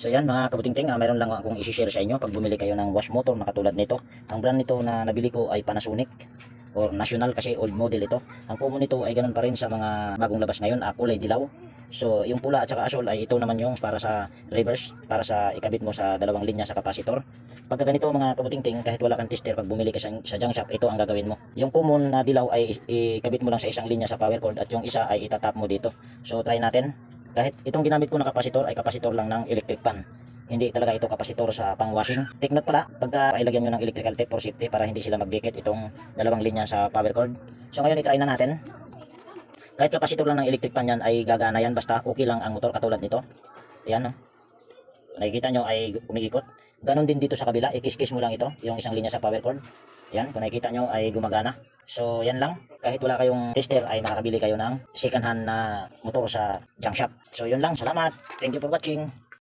So yan mga kabutingting, mayroon lang akong i-share sa inyo pag bumili kayo ng wash motor na katulad nito. Ang brand nito na nabili ko ay Panasonic or National kasi old model ito. Ang common nito ay ganun pa rin sa mga bagong labas ngayon, kulay dilaw. So yung pula at saka asol ay ito naman yung para sa reverse, para sa ikabit mo sa dalawang linya sa kapasitor. Pagka ganito mga kabutingting, kahit wala kang tester, pag bumili ka sa junk shop, ito ang gagawin mo. Yung common na dilaw ay ikabit mo lang sa isang linya sa power cord at yung isa ay itatap mo dito. So try natin. Kahit itong ginamit ko na kapasitor ay kapasitor lang ng electric pan. Hindi talaga ito kapasitor sa pang-washing. Take note pala, pagka ilagyan nyo ng electrical tape for safety para hindi sila magdikit itong dalawang linya sa power cord. So ngayon itry na natin. Kahit kapasitor lang ng electric pan yan ay gagana yan, basta okay lang ang motor katulad nito. Ayan, no? Nakikita nyo ay umiikot. Ganon din dito sa kabila, ikis-kis mo lang ito, yung isang linya sa power cord. Yan, kung nakikita nyo ay gumagana. So yan lang, kahit wala kayong tester ay makakabili kayo ng second hand na motor sa junk shop. So yun lang, salamat. Thank you for watching.